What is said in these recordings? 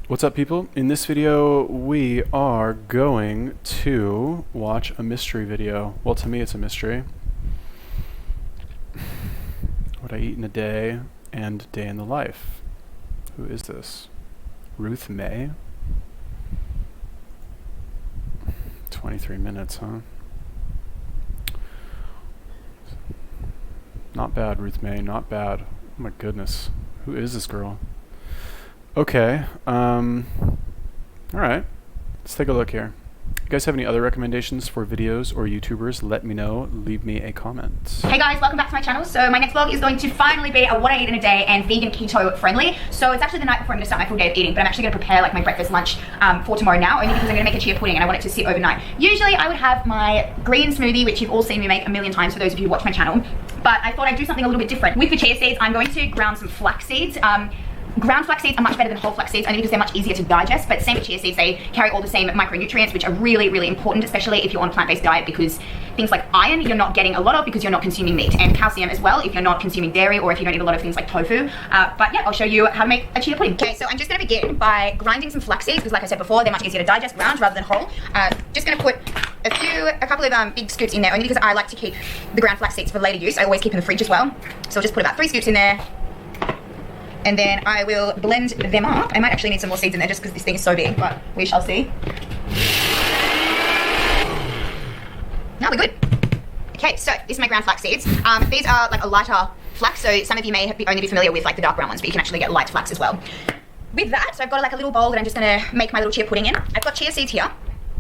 What's up, people? In this video, we are going to watch a mystery video. Well, to me, it's a mystery. What I eat in a day and day in the life. Who is this? Ruth May? 23 minutes, huh? Not bad, Ruth May, not bad. Oh my goodness. Who is this girl? Okay, alright, let's take a look here. You guys have any other recommendations for videos or YouTubers? Let me know, leave me a comment. Hey guys, welcome back to my channel. So my next vlog is going to finally be a what I eat in a day and vegan keto friendly. So it's actually the night before I'm going to start my full day of eating, but I'm actually going to prepare like my breakfast lunch for tomorrow now, only because I'm going to make a chia pudding and I want it to sit overnight. Usually I would have my green smoothie, which you've all seen me make a million times for those of you who watch my channel, but I thought I'd do something a little bit different. With the chia seeds, I'm going to ground some flax seeds. Ground flax seeds are much better than whole flax seeds only because they're much easier to digest, but same with chia seeds, they carry all the same micronutrients, which are really, really important, especially if you're on a plant-based diet, because things like iron you're not getting a lot of because you're not consuming meat, and calcium as well if you're not consuming dairy or if you don't eat a lot of things like tofu. But yeah, I'll show you how to make a chia pudding. Okay, so I'm just going to begin by grinding some flax seeds because, like I said before, they're much easier to digest ground rather than whole. Just going to put a couple of big scoops in there only because I like to keep the ground flax seeds for later use. I always keep in the fridge as well, so I'll just put about 3 scoops in there. And then I will blend them up. I might actually need some more seeds in there just because this thing is so big, but we shall see. Now we're good. Okay, so this is my ground flax seeds. These are like a lighter flax, so some of you may only be familiar with like the dark brown ones, but you can actually get light flax as well. With that, so I've got like a little bowl that I'm just gonna make my little chia pudding in. I've got chia seeds here.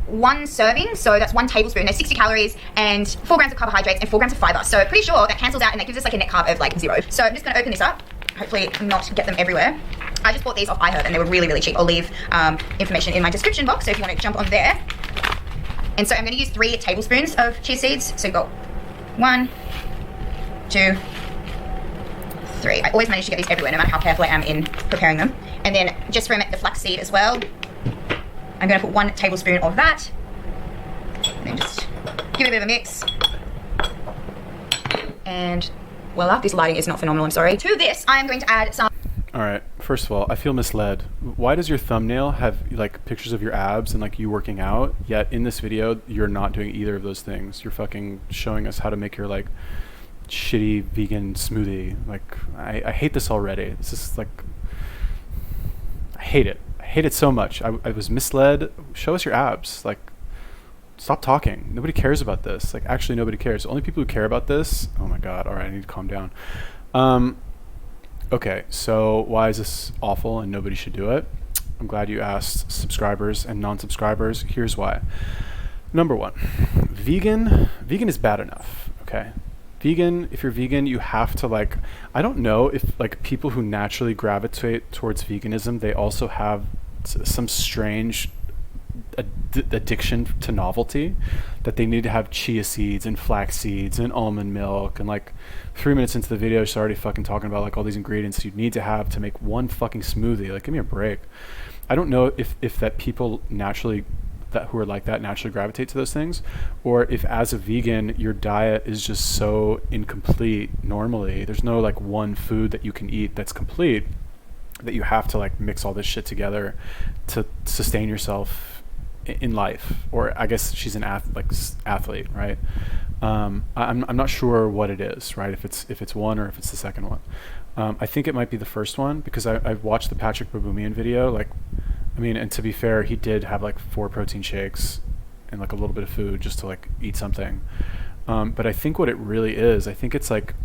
1 serving, so that's 1 tablespoon. There's 60 calories and 4 grams of carbohydrates and 4 grams of fiber. So pretty sure that cancels out and that gives us like a net carb of like 0. So I'm just gonna open this up. Hopefully not get them everywhere. I just bought these off iHerb and they were really, really cheap. I'll leave information in my description box, so if you want to jump on there. And so I'm going to use 3 tablespoons of chia seeds. So you've got 1, 2, 3. I always manage to get these everywhere, no matter how careful I am in preparing them. And then just from the flax seed as well, I'm going to put 1 tablespoon of that. And then just give it a bit of a mix. And voila, this lighting is not phenomenal, I'm sorry. To this, I am going to add some... Alright, first of all, I feel misled. Why does your thumbnail have like pictures of your abs and like you working out, yet in this video, you're not doing either of those things? You're fucking showing us how to make your like shitty vegan smoothie. Like, I hate this already. This is like... I hate it. I hate it so much. I was misled. Show us your abs. Like, stop talking. Nobody cares about this. Like, actually nobody cares. The only people who care about this... Oh my god. Alright, I need to calm down. Okay, so why is this awful and nobody should do it? I'm glad you asked, subscribers and non-subscribers. Here's why. Number 1, vegan is bad enough, okay? Vegan, if you're vegan, you have to like... I don't know if like people who naturally gravitate towards veganism, they also have some strange addiction to novelty, that they need to have chia seeds and flax seeds and almond milk, and like 3 minutes into the video she's already fucking talking about like all these ingredients you need to have to make one fucking smoothie. Like, give me a break. I don't know if that people naturally who are like that naturally gravitate to those things, or if as a vegan your diet is just so incomplete normally. There's no like one food that you can eat that's complete, that you have to like mix all this shit together to sustain yourself in life. Or I guess she's an athlete, right? I'm not sure what it is, right? If it's one or if it's the second one. I think it might be the first one because I've watched the Patrick Baboumian video. Like, I mean, and to be fair, he did have like 4 protein shakes and like a little bit of food just to like eat something. But I think what it really is, I think it's like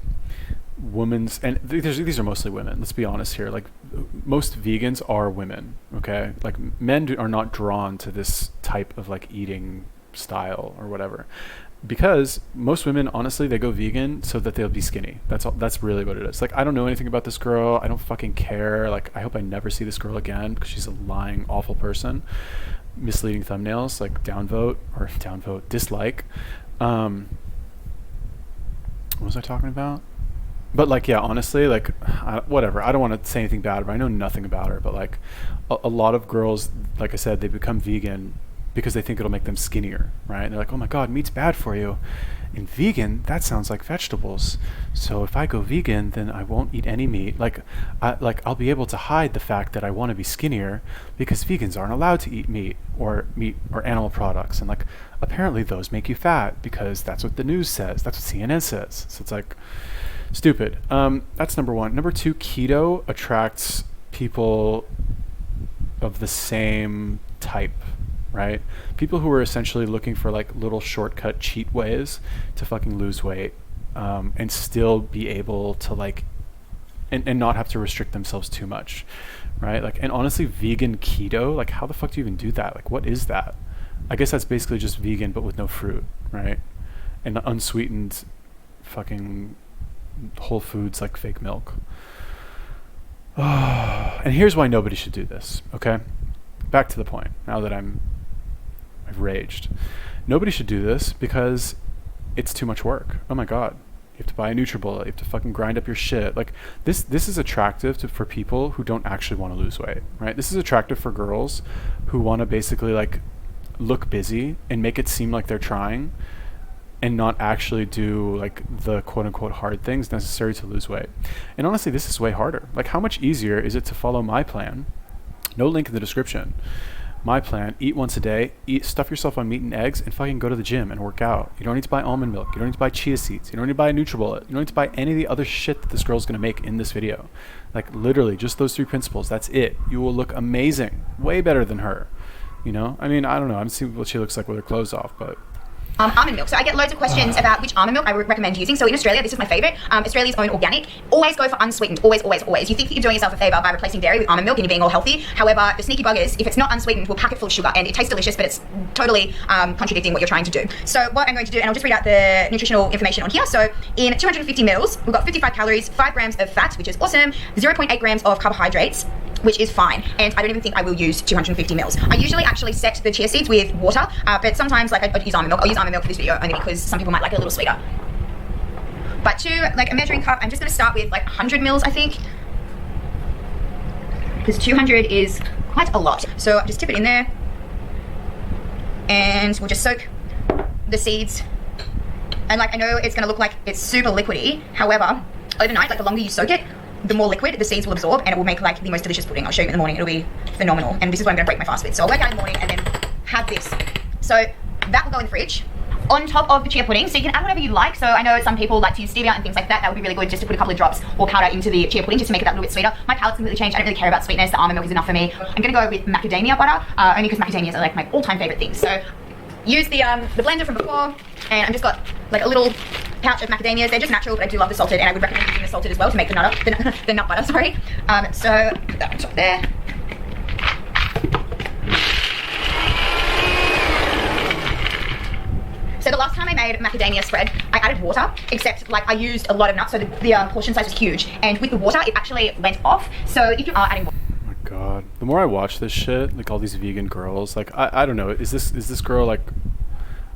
women's, and these are mostly women, let's be honest here. Like, most vegans are women, okay? Like, men are not drawn to this type of like eating style or whatever, because most women, honestly, they go vegan so that they'll be skinny. That's really what it is. Like, I don't know anything about this girl. I don't fucking care. Like, I hope I never see this girl again because she's a lying, awful person. Misleading thumbnails, like dislike. What was I talking about? But like, yeah, honestly, like, whatever. I don't want to say anything bad about her. I know nothing about her, but like a lot of girls, like I said, they become vegan because they think it'll make them skinnier, right? And they're like, oh my God, meat's bad for you. In vegan, that sounds like vegetables. So if I go vegan, then I won't eat any meat. I'll be able to hide the fact that I want to be skinnier because vegans aren't allowed to eat meat or animal products. And like, apparently those make you fat because that's what the news says. That's what CNN says. So it's like stupid. That's number one. Number two, keto attracts people of the same type, right? People who are essentially looking for like little shortcut cheat ways to fucking lose weight, and still be able to like, and not have to restrict themselves too much, right? Like, and honestly, vegan keto, like how the fuck do you even do that? Like, what is that? I guess that's basically just vegan, but with no fruit, right? And unsweetened fucking Whole Foods, like fake milk. And here's why nobody should do this, okay? Back to the point, now that I've raged. Nobody should do this because it's too much work. Oh my God. You have to buy a NutriBullet. You have to fucking grind up your shit. Like this is attractive for people who don't actually want to lose weight, right? This is attractive for girls who want to basically like look busy and make it seem like they're trying and not actually do like the quote unquote hard things necessary to lose weight. And honestly, this is way harder. Like, how much easier is it to follow my plan? No link in the description. My plan: eat once a day, stuff yourself on meat and eggs, and fucking go to the gym and work out. You don't need to buy almond milk. You don't need to buy chia seeds. You don't need to buy a NutriBullet. You don't need to buy any of the other shit that this girl's gonna make in this video. Like, literally, just those 3 principles. That's it. You will look amazing, way better than her. You know? I mean, I don't know. I'm seeing what she looks like with her clothes off, but. Almond milk. So I get loads of questions about which almond milk I would recommend using. So in Australia, this is my favorite, Australia's own organic. Always go for unsweetened. Always, always, always. You think that you're doing yourself a favor by replacing dairy with almond milk and you're being all healthy. However, the sneaky buggers, if it's not unsweetened, will pack it full of sugar and it tastes delicious, but it's totally contradicting what you're trying to do. So what I'm going to do, and I'll just read out the nutritional information on here. So in 250 mils, we've got 55 calories, 5 grams of fat, which is awesome, 0.8 grams of carbohydrates, which is fine. And I don't even think I will use 250 mils. I usually actually set the chia seeds with water, but sometimes like I'd use almond milk. I'll use almond milk for this video only because some people might like it a little sweeter. But to like a measuring cup, I'm just gonna start with like 100 mils, I think, because 200 is quite a lot. So just tip it in there and we'll just soak the seeds. And like, I know it's gonna look like it's super liquidy. However, overnight, like the longer you soak it, the more liquid the seeds will absorb and it will make like the most delicious pudding. I'll show you in the morning. It'll be phenomenal. And this is what I'm gonna break my fast with. So I'll work out in the morning and then have this. So that will go in the fridge on top of the chia pudding. So you can add whatever you like. So I know some people like to use stevia and things like that. That would be really good just to put a couple of drops or powder into the chia pudding just to make it that little bit sweeter. My palate's completely changed. I don't really care about sweetness. The almond milk is enough for me. I'm gonna go with macadamia butter, only because macadamias are like my all-time favorite things. So use the blender from before, and I've just got like a little pouch of macadamias. They're just natural, but I do love the salted, and I would recommend using the salted as well to make the nut butter, sorry. So put that on top there. So the last time I made macadamia spread, I added water, except like I used a lot of nuts, so the portion size was huge, and with the water, it actually went off. So if you are adding water. Oh my God, the more I watch this shit, like all these vegan girls, like I don't know, is this girl like,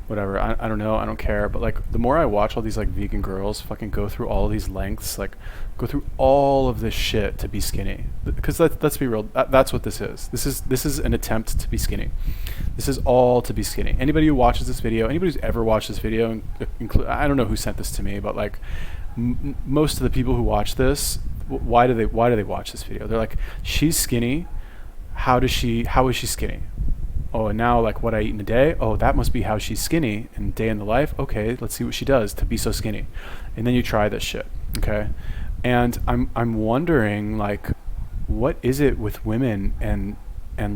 whatever, I don't know, I don't care, but like the more I watch all these like vegan girls fucking go through all of these lengths, like go through all of this shit to be skinny, because let's be real, that's what this is. This is an attempt to be skinny. This is all to be skinny. Anybody who watches this video, anybody who's ever watched this video, I don't know who sent this to me, but like most of the people who watch this, why do they watch this video? They're like, she's skinny, how is she skinny? Oh, and now like what I eat in a day, oh, that must be how she's skinny in day in the life. Okay, let's see what she does to be so skinny. And then you try this shit, okay? And I'm wondering, like, what is it with women and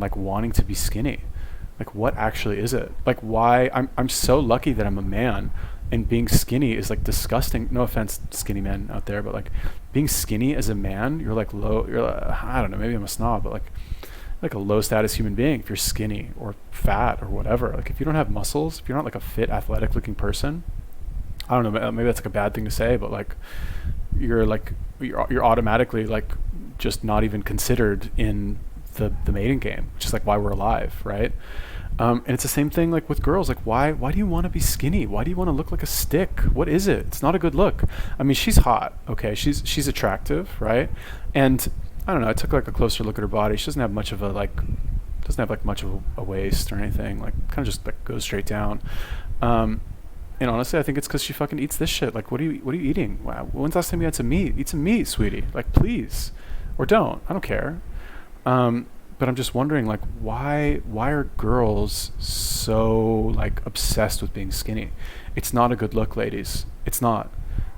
like wanting to be skinny? Like, what actually is it? Like, why? I'm so lucky that I'm a man, and being skinny is like disgusting. No offense, skinny men out there, but like being skinny as a man, you're like low. You're like, I don't know, maybe I'm a snob, but like a low status human being if you're skinny or fat or whatever. Like if you don't have muscles, if you're not like a fit, athletic looking person, I don't know, maybe that's like a bad thing to say, but like you're automatically like just not even considered in the mating game, which is like why we're alive, right? And it's the same thing like with girls. Like why do you want to be skinny? Why do you want to look like a stick? What is it? It's not a good look. I mean, she's hot, okay, she's attractive, right? And I don't know, I took like a closer look at her body. She doesn't have much of a like doesn't have like much of a waist or anything. Like kind of just like goes straight down. And honestly, I think it's because she fucking eats this shit. Like, what are you eating? Wow. When's the last time you had some meat? Eat some meat, sweetie. Like, please, or don't. I don't care. But I'm just wondering, like, why are girls so like obsessed with being skinny? It's not a good look, ladies. It's not.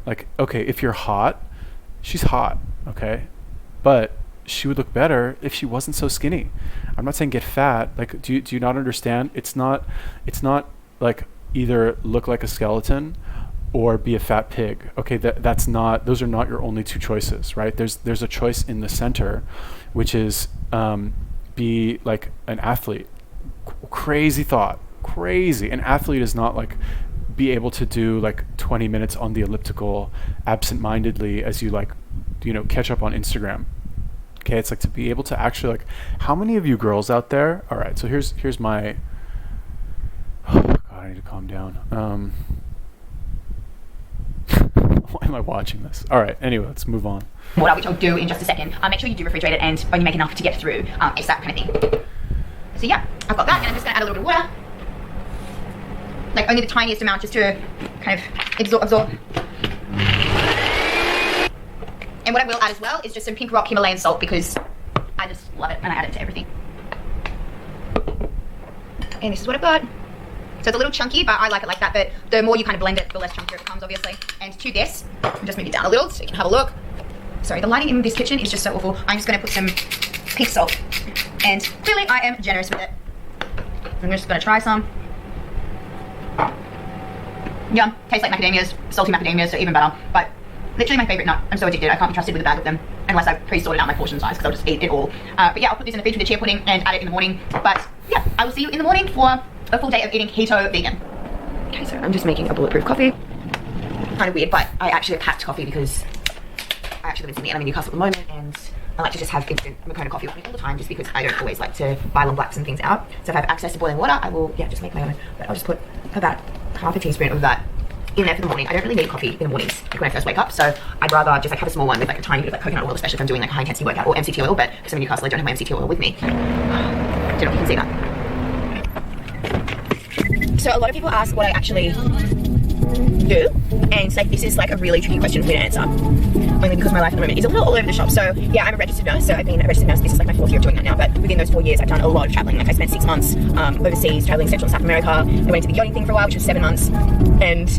Like, okay, if you're hot, she's hot, okay, but she would look better if she wasn't so skinny. I'm not saying get fat. Like, do you not understand? It's not like either look like a skeleton or be a fat pig. Okay, those are not your only two choices, right? There's a choice in the center, which is be like an athlete. Crazy thought. Crazy. An athlete is not like be able to do like 20 minutes on the elliptical absent-mindedly as you like, catch up on Instagram. Okay, it's like to be able to actually like, how many of you girls out there? All right, so here's my. Oh God, I need to calm down. Why am I watching this? All right, anyway, let's move on. Water, which I'll do in just a second. Make sure you do refrigerate it and only make enough to get through. It's that kind of thing. So yeah, I've got that, and I'm just gonna add a little bit of water. Like only the tiniest amount, just to kind of absorb. And what I will add as well is just some pink rock Himalayan salt, because I just love it and I add it to everything. And this is what I've got. So it's a little chunky, but I like it like that. But the more you kind of blend it, the less chunkier it becomes, obviously. And to this, I'll just move it down a little so you can have a look. Sorry, the lighting in this kitchen is just so awful. I'm just going to put some pink salt. And clearly I am generous with it. I'm just going to try some. Yum. Tastes like macadamias, salty macadamias, so even better. But literally my favorite nut. I'm so addicted. I can't be trusted with a bag of them unless I've pre-sorted out my portion size, because I'll just eat it all. But yeah, I'll put this in the fridge with the chia pudding and add it in the morning. But yeah, I will see you in the morning for a full day of eating keto vegan. Okay, so I'm just making a bulletproof coffee. Kind of weird, but I actually have packed coffee because I actually live in Sydney and I'm in Newcastle at the moment, and I like to just have instant Moccona coffee with me all the time, just because I don't always like to buy long blacks and things out. So if I have access to boiling water, I will just make my own. But I'll just put about half a teaspoon of that in there for the morning. I don't really need coffee in the mornings, like when I first wake up, so I'd rather just like have a small one with like a tiny bit of like coconut oil, especially if I'm doing like a high intensity workout, or MCT oil, but because I'm in Newcastle I don't have my MCT oil with me. I don't know if you can see that. So a lot of people ask what I actually do, and like this is like a really tricky question for me to answer, only because my life at the moment is a little all over the shop. So yeah, I'm a registered nurse, so I've been a registered nurse, this is like my 4th year of doing that now, but within those 4 years I've done a lot of traveling. Like I spent 6 months overseas traveling Central and South America. I went to the yachting thing for a while, which was 7 months, and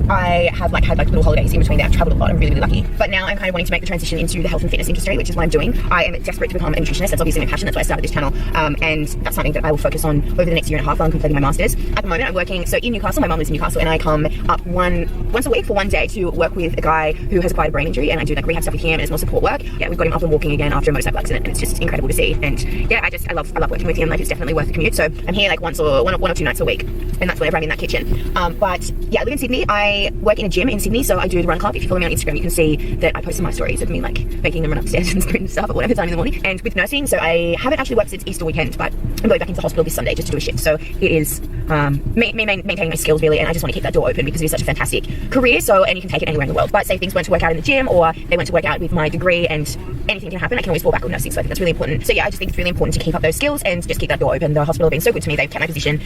I have like had like little holidays in between there. I've traveled a lot. I'm really, really lucky. But now I'm kind of wanting to make the transition into the health and fitness industry, which is what I'm doing. I am desperate to become a nutritionist. That's obviously my passion. That's why I started this channel. And that's something that I will focus on over the next year and a half while I'm completing my masters. At the moment, I'm working in Newcastle. My mum lives in Newcastle, and I come up once a week for 1 day to work with a guy who has acquired a brain injury, and I do like rehab stuff with him, and it's more support work. Yeah, we've got him up and walking again after a motorcycle accident, and it's just incredible to see. And yeah, I love working with him. Like, it's definitely worth the commute. So I'm here like one or two nights a week, and that's whenever I'm in that kitchen. But yeah, I live in Sydney. I work in a gym in Sydney, so I do the run club. If you follow me on Instagram, you can see that I post some of my stories of me like making them run upstairs and sprint and stuff at whatever time in the morning. And with nursing, so I haven't actually worked since Easter weekend, but I'm going back into the hospital this Sunday just to do a shift. So it is me maintaining my skills really, and I just want to keep that door open because it is such a fantastic career. So, and you can take it anywhere in the world. But say things weren't to work out in the gym, or they went to work out with my degree, and anything can happen, I can always fall back on nursing. So I think that's really important. So yeah, I just think it's really important to keep up those skills and just keep that door open. The hospital have been so good to me. They've kept my position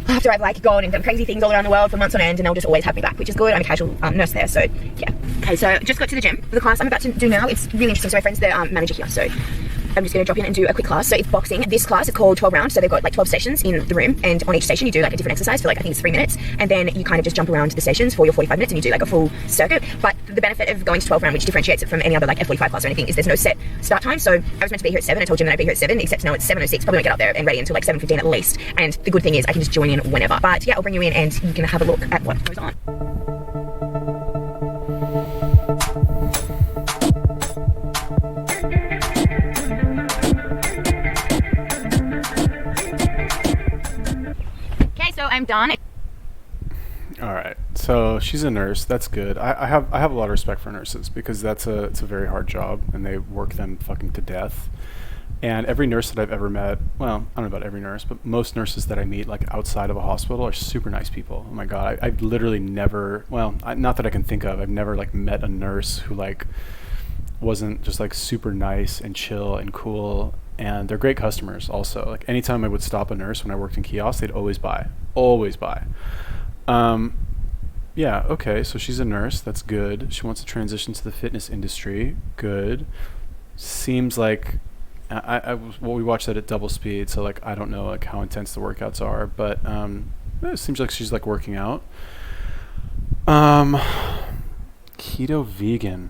after I've like gone and done crazy things all around the world for months on end, and they'll just always have me back, which is good. I'm a casual nurse there, so yeah. Okay, so just got to the gym. The class I'm about to do now, it's really interesting. So my friend's the manager here, so I'm just going to drop in and do a quick class. So it's boxing. This class is called 12 rounds. So they've got like 12 stations in the room, and on each station you do like a different exercise for like, I think it's 3 minutes, and then you kind of just jump around the stations for your 45 minutes and you do like a full circuit. But the benefit of going to 12 round, which differentiates it from any other like F45 class or anything, is there's no set start time. So I was meant to be here at 7. I told Jim that I'd be here at 7, except now it's 7:06. Probably won't get up there and ready until like 7:15 at least. And the good thing is I can just join in whenever. But yeah, I'll bring you in and you can have a look at what goes on. I'm done. All right, so she's a nurse. That's good. I have a lot of respect for nurses because it's a very hard job, and they work them fucking to death. And every nurse that I've ever met, well, I don't know about every nurse, but most nurses that I meet like outside of a hospital are super nice people. Oh my god, I've literally never, well, not that I can think of, I've never like met a nurse who like wasn't just like super nice and chill and cool and they're great customers also. Like anytime I would stop a nurse when I worked in kiosks, they'd always buy. Yeah, okay, so she's a nurse, that's good. She wants to transition to the fitness industry, good. Seems like we watched that at double speed, so like I don't know like how intense the workouts are, but it seems like she's like working out. Keto vegan.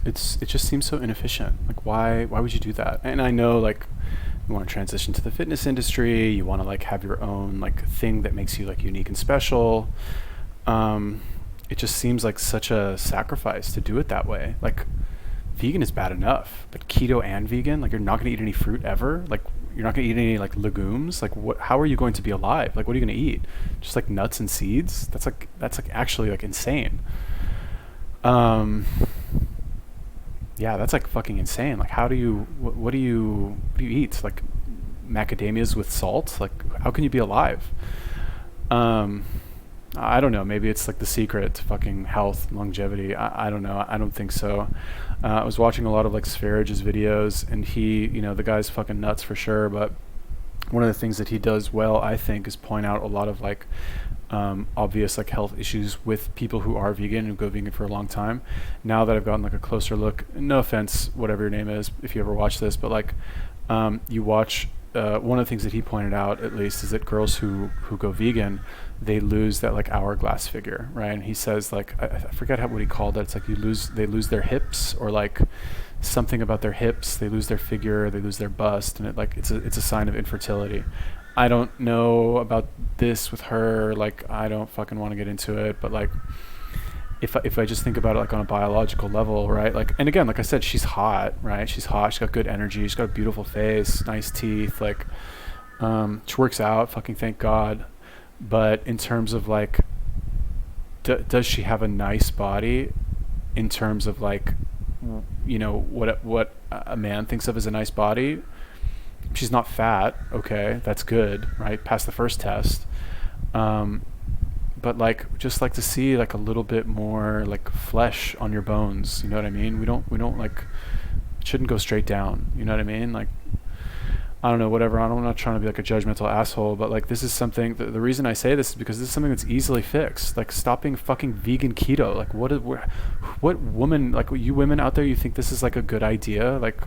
It just seems so inefficient. Like why would you do that? And I know like you want to transition to the fitness industry, you want to like have your own like thing that makes you like unique and special. It just seems like such a sacrifice to do it that way. Like vegan is bad enough, but keto and vegan, like you're not going to eat any fruit ever. Like you're not going to eat any like legumes. Like how are you going to be alive? Like what are you going to eat? Just like nuts and seeds? That's like actually like insane. Yeah, that's like fucking insane. Like how do you, what do you eat? Like macadamias with salt? Like how can you be alive? I don't know. Maybe it's like the secret to fucking health, longevity. I don't know. I don't think so. I was watching a lot of like Spharage's videos, and he, the guy's fucking nuts for sure. But one of the things that he does well, I think, is point out a lot of like obvious like health issues with people who are vegan and go vegan for a long time. Now that I've gotten like a closer look, no offense, whatever your name is, if you ever watch this, but like you watch. One of the things that he pointed out, at least, is that girls who go vegan, they lose that like hourglass figure, right? And he says like I forget what he called it. It's like they lose their hips, or like something about their hips. They lose their figure, they lose their bust, and it's a sign of infertility. I don't know about this with her. Like I don't fucking want to get into it, but like if I just think about it like on a biological level, right? Like, and again, like I said, she's hot, right? She's hot. She's got good energy. She's got a beautiful face, nice teeth. Like, she works out. Fucking thank God. But in terms of like, does she have a nice body? In terms of like, what a man thinks of as a nice body. She's not fat. Okay, that's good, right? Passed the first test. But like just like to see like a little bit more like flesh on your bones, you know what I mean? We don't like, it shouldn't go straight down, you know what I mean? Like I don't know, whatever. I'm not trying to be like a judgmental asshole, but like this is something, the reason I say this is because this is something that's easily fixed. Like stop being fucking vegan keto. Like what woman, like you women out there, you think this is like a good idea? Like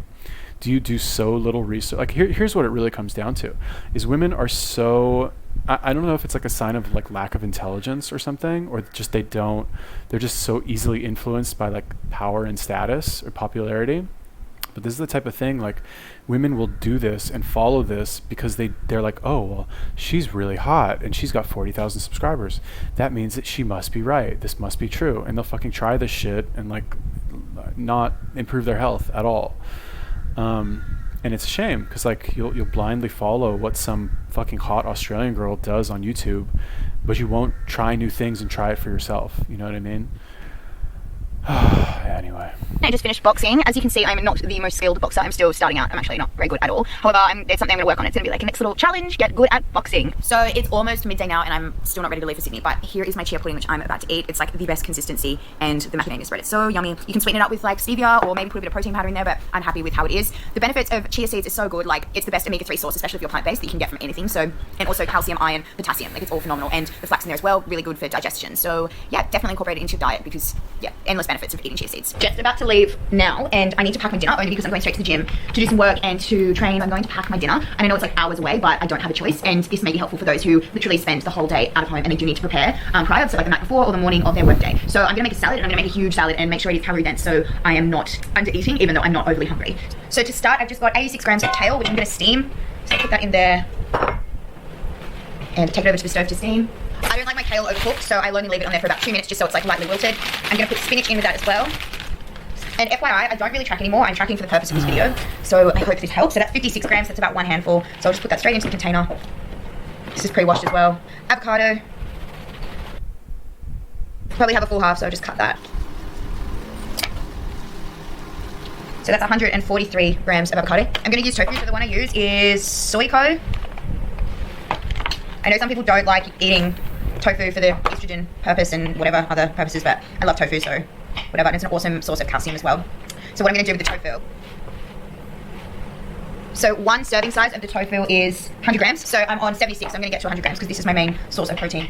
do you do so little research? Like here's what it really comes down to is women are so, I don't know if it's like a sign of like lack of intelligence or something, or just they're just so easily influenced by like power and status or popularity. But this is the type of thing, like women will do this and follow this because they're like, oh, well, she's really hot and she's got 40,000 subscribers. That means that she must be right. This must be true. And they'll fucking try this shit and like not improve their health at all. And it's a shame because like you'll blindly follow what some fucking hot Australian girl does on YouTube, but you won't try new things and try it for yourself. You know what I mean? Anyway. I just finished boxing. As you can see, I'm not the most skilled boxer. I'm still starting out. I'm actually not very good at all. However, there's something I'm going to work on. It's going to be like a next little challenge, get good at boxing. So it's almost midday now and I'm still not ready to leave for Sydney, but here is my chia pudding, which I'm about to eat. It's like the best consistency and the macadamia spread. It's so yummy. You can sweeten it up with like stevia or maybe put a bit of protein powder in there, but I'm happy with how it is. The benefits of chia seeds is so good. Like it's the best omega-3 source, especially if you're plant-based, that you can get from anything. So, and also calcium, iron, potassium, like it's all phenomenal. And the flax in there as well, really good for digestion. So yeah, definitely incorporate it into your diet because yeah, endless benefits of eating chia seeds. Just about to leave now and I need to pack my dinner only because I'm going straight to the gym to do some work and to train. I'm going to pack my dinner and I know it's like hours away, but I don't have a choice, and this may be helpful for those who literally spend the whole day out of home and they do need to prepare prior, so like the night before or the morning of their work day. So I'm gonna make a salad and I'm gonna make a huge salad and make sure it is calorie dense so I am not under eating even though I'm not overly hungry. So to start, I've just got 86 grams of kale, which I'm gonna steam. So I put that in there and take it over to the stove to steam. I don't like my kale overcooked, so I'll only leave it on there for about 2 minutes just so it's like lightly wilted. I'm gonna put spinach in with that as well. And FYI, I don't really track anymore. I'm tracking for the purpose of this video. So I hope this helps. So that's 56 grams. That's about 1 handful. So I'll just put that straight into the container. This is pre-washed as well. Avocado. Probably have a full half, so I'll just cut that. So that's 143 grams of avocado. I'm going to use tofu, so the one I use is Soyco. I know some people don't like eating tofu for the estrogen purpose and whatever other purposes, but I love tofu, so whatever. And it's an awesome source of calcium as well. So what I'm going to do with the tofu So one serving size of the tofu is 100 grams. So I'm on 76. I'm going to get to 100 grams because this is my main source of protein.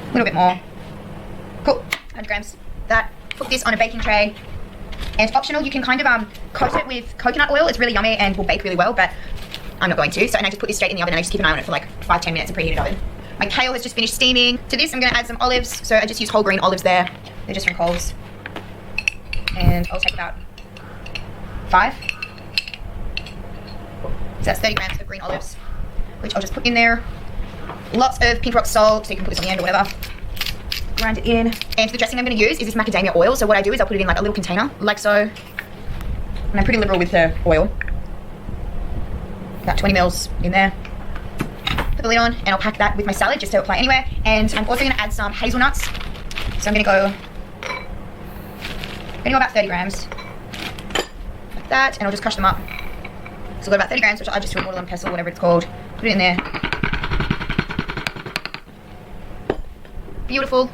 A little bit more. Cool. 100 grams. That. Put this on a baking tray. And optional, you can kind of coat it with coconut oil. It's really yummy and will bake really well, but I'm not going to. So, and I just put this straight in the oven and I just keep an eye on it for like 5-10 minutes in preheated oven. My kale has just finished steaming. To this, I'm going to add some olives. So I just use whole green olives there. They're just from Coles. And I'll take about 5. So that's 30 grams of green olives, which I'll just put in there. Lots of pink rock salt, so you can put this on the end or whatever. Grind it in. And the dressing I'm going to use is this macadamia oil. So what I do is I'll put it in like a little container, like so. And I'm pretty liberal with the oil. About 20 mils in there. Put the lid on, and I'll pack that with my salad just to apply anywhere. And I'm also going to add some hazelnuts. So I'm going to go about 30 grams. Like that, and I'll just crush them up. So I've got about 30 grams, which I'll just do a watermelon pestle, whatever it's called. Put it in there. Beautiful.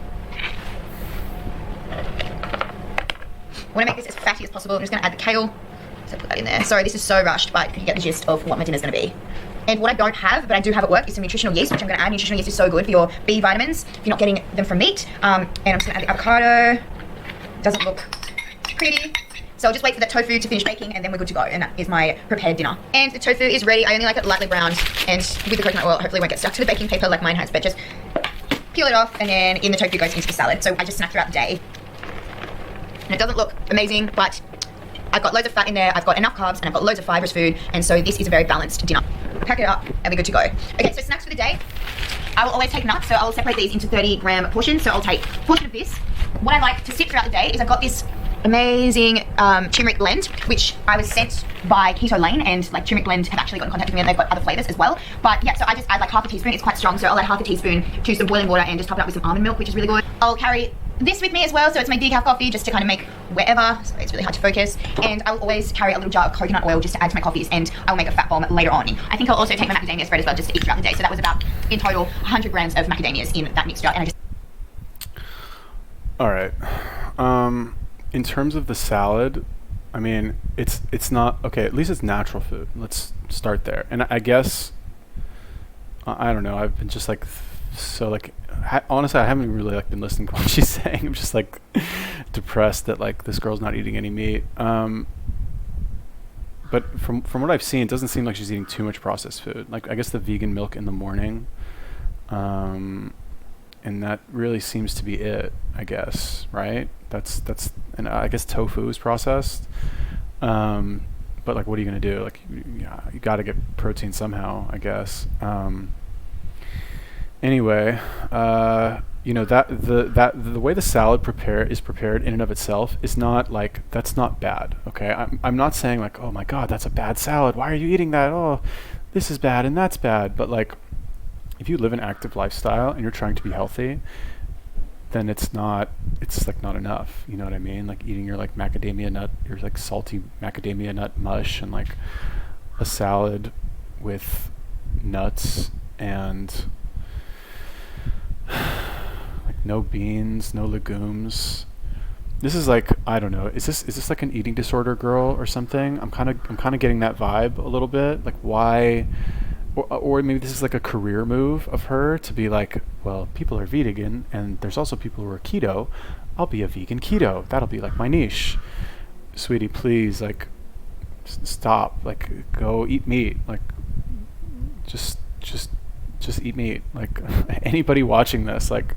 I want to make this as fatty as possible. I'm just going to add the kale. So put that in there. Sorry, this is so rushed, but you get the gist of what my dinner's going to be. And what I don't have, but I do have at work, is some nutritional yeast, which I'm going to add. Nutritional yeast is so good for your B vitamins if you're not getting them from meat. And I'm just going to add the avocado. Doesn't look pretty. So I'll just wait for the tofu to finish baking and then we're good to go. And that is my prepared dinner. And the tofu is ready. I only like it lightly browned, and with the coconut oil, hopefully it won't get stuck to the baking paper like mine has, but just peel it off and then in the tofu goes into the salad. So I just snack throughout the day. And it doesn't look amazing, but I've got loads of fat in there, I've got enough carbs, and I've got loads of fibrous food, and so this is a very balanced dinner. Pack it up and we're good to go. Okay, so snacks for the day. I will always take nuts, so I'll separate these into 30-gram portions. So I'll take a portion of this. What I like to sip throughout the day is I've got this amazing turmeric blend, which I was sent by Keto Lane, and like turmeric blend have actually got in contact with me and they've got other flavors as well. But yeah, so I just add like half a teaspoon. It's quite strong, so I'll add half a teaspoon to some boiling water and just top it up with some almond milk, which is really good. I'll carry this with me as well, so it's my decaf coffee just to kind of make wherever. Sorry, it's really hard to focus. And I will always carry a little jar of coconut oil just to add to my coffees, and I will make a fat bomb later on. I think I'll also take my macadamia spread as well just to eat throughout the day. So that was about, in total, 100 grams of macadamias in that mixture. And I just... All right. In terms of the salad, I mean, it's not, okay, at least it's natural food. Let's start there. And I guess, I don't know, I've been just like, so like, honestly, I haven't really like been listening to what she's saying. I'm just like depressed that like this girl's not eating any meat. But from what I've seen, it doesn't seem like she's eating too much processed food. Like I guess the vegan milk in the morning, and that really seems to be it, I guess, right? That's and I guess tofu is processed. But like, what are you gonna do? Like, you got to get protein somehow, I guess. Anyway, you know, the way the salad is prepared in and of itself is not like, that's not bad. Okay, I'm not saying like, oh my God, that's a bad salad. Why are you eating that? Oh, this is bad and that's bad. But like, if you live an active lifestyle and you're trying to be healthy, then it's like not enough. You know what I mean? Like eating your like macadamia nut, your like salty macadamia nut mush, and like a salad with nuts and like no beans, no legumes. This is like, I don't know, is this like an eating disorder girl or something? I'm kind of getting that vibe a little bit. Like, why? Or maybe this is like a career move of her to be like, well, people are vegan and there's also people who are keto. I'll be a vegan keto. That'll be like my niche. Sweetie, please, like, stop. Like, go eat meat. Like, just eat meat. Like, anybody watching this, like,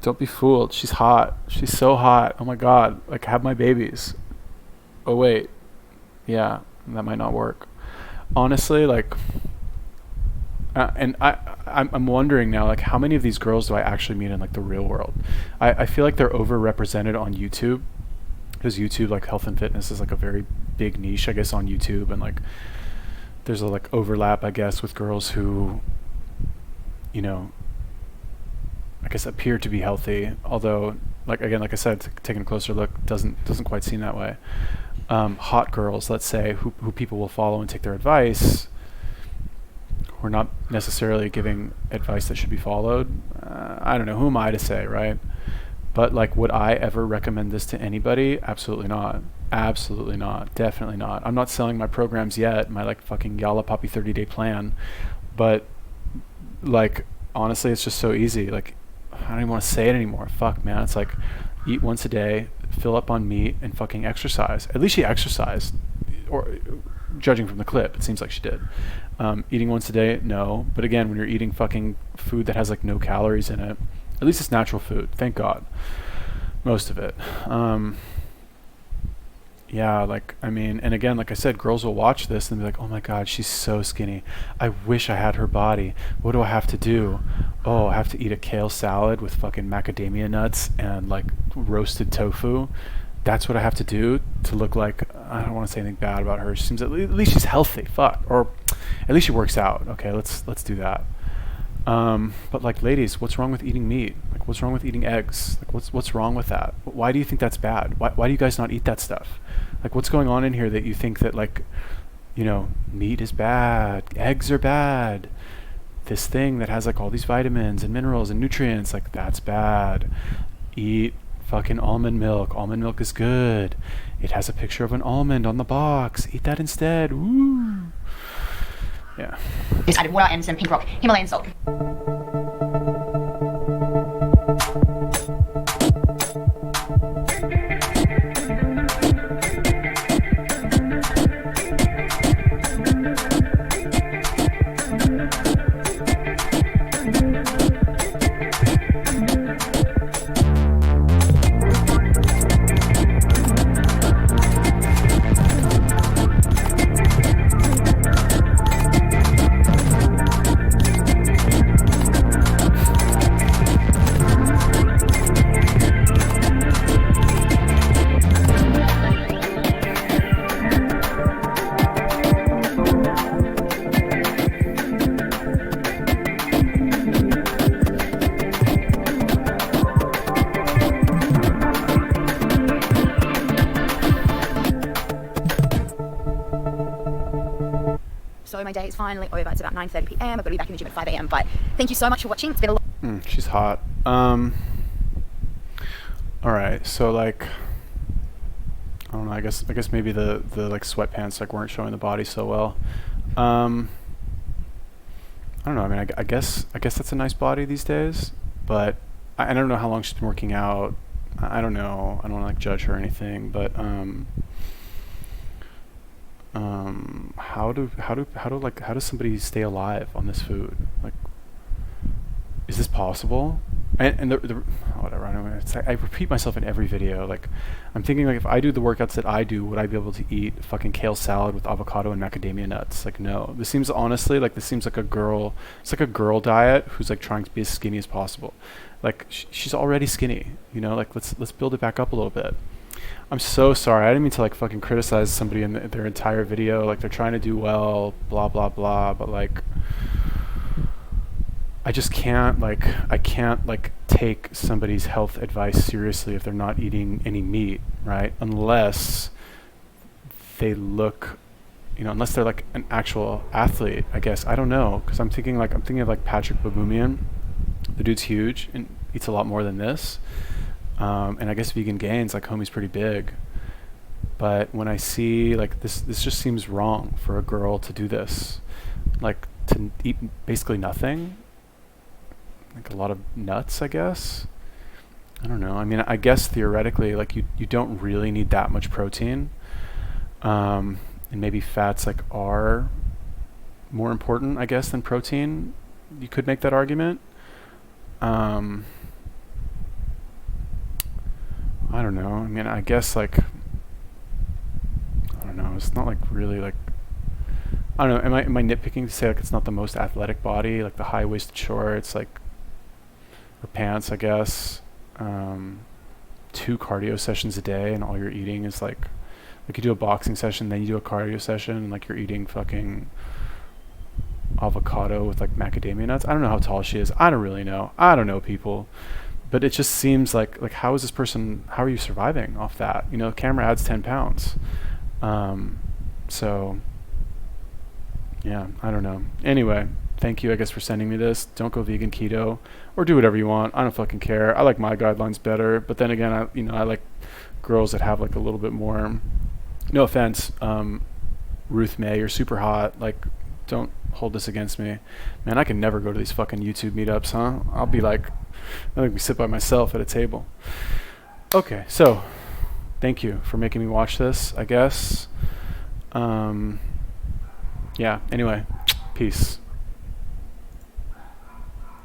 don't be fooled. She's hot. She's so hot. Oh my God. Like, have my babies. Oh wait. Yeah, that might not work. Honestly, like, and I'm wondering now, like, how many of these girls do I actually meet in like the real world? I feel like they're overrepresented on YouTube, because YouTube, like, health and fitness is like a very big niche, I guess, on YouTube, and like there's a like overlap, I guess, with girls who, you know, I guess appear to be healthy, although, like, again, like I said, taking a closer look doesn't quite seem that way. Hot girls, let's say, who people will follow and take their advice, who are not necessarily giving advice that should be followed. I don't know, who am I to say, right? But like, would I ever recommend this to anybody? Absolutely not. Absolutely not. Definitely not. I'm not selling my programs yet, my like fucking Yalla Poppy 30-day plan. But like honestly, it's just so easy. Like I don't even want to say it anymore. Fuck, man. It's like eat once a day, fill up on meat, and fucking exercise. At least she exercised, or judging from the clip, it seems like she did. Eating once a day, no. But again, when you're eating fucking food that has like no calories in it, at least it's natural food. Thank God. Most of it. Yeah, like, I mean, and again, like I said, girls will watch this and be like, oh my God, she's so skinny. I wish I had her body. What do I have to do? Oh, I have to eat a kale salad with fucking macadamia nuts and like roasted tofu. That's what I have to do to look like, I don't want to say anything bad about her. She seems at least she's healthy. Fuck. Or at least she works out. Okay, let's do that. But like, ladies, what's wrong with eating meat? Like, what's wrong with eating eggs? Like, what's wrong with that? Why do you think that's bad? Why do you guys not eat that stuff? Like, what's going on in here that you think that, like, you know, meat is bad, eggs are bad, this thing that has like all these vitamins and minerals and nutrients, like that's bad. Eat fucking almond milk. Almond milk is good. It has a picture of an almond on the box. Eat that instead. Woo. Yeah. Just added water and some pink rock Himalayan salt. So my day is finally over. It's about 9:30 p.m. I've got to be back in the gym at 5 a.m. But thank you so much for watching. It's been a lot. She's hot. All right. So like, I don't know. I guess maybe the like sweatpants like weren't showing the body so well. I don't know. I mean, I guess that's a nice body these days. But I don't know how long she's been working out. I don't know. I don't want to like judge her or anything. But how does somebody stay alive on this food? Like, is this possible? And the whatever, I don't know. It's like, I repeat myself in every video. Like, I'm thinking like if I do the workouts that I do, would I be able to eat fucking kale salad with avocado and macadamia nuts? Like, no. This seems honestly like a girl. It's like a girl diet who's like trying to be as skinny as possible. Like she's already skinny, you know. Like let's build it back up a little bit. I'm so sorry. I didn't mean to like fucking criticize somebody in their entire video. Like they're trying to do well, blah blah blah. But like, I just can't like take somebody's health advice seriously if they're not eating any meat, right? Unless they look, you know, unless they're like an actual athlete. I guess I don't know, because I'm thinking of like Patrick Baboumian. The dude's huge and eats a lot more than this. And I guess Vegan Gains, like homie's pretty big. But when I see like this just seems wrong for a girl to do this. Like to eat basically nothing. Like a lot of nuts, I guess. I don't know. I mean, I guess theoretically, like you don't really need that much protein. And maybe fats like are more important, I guess, than protein. You could make that argument. I don't know. I mean, I guess like, I don't know. It's not like really like, I don't know. Am I nitpicking to say like it's not the most athletic body, like the high-waisted shorts, like, or pants, I guess. 2 cardio sessions a day, and all you're eating is like you do a boxing session, then you do a cardio session, and like you're eating fucking avocado with like macadamia nuts. I don't know how tall she is. I don't really know. I don't know, people. But it just seems like how is this person, how are you surviving off that? You know, camera adds 10 pounds. So yeah, I don't know. Anyway, thank you, I guess, for sending me this. Don't go vegan keto or do whatever you want. I don't fucking care. I like my guidelines better. But then again, I like girls that have like a little bit more, no offense, Ruth May, you're super hot. Like, don't hold this against me. Man, I can never go to these fucking YouTube meetups, huh? I'll be like, I think we sit by myself at a table. Okay, so thank you for making me watch this, I guess. Yeah, anyway, peace.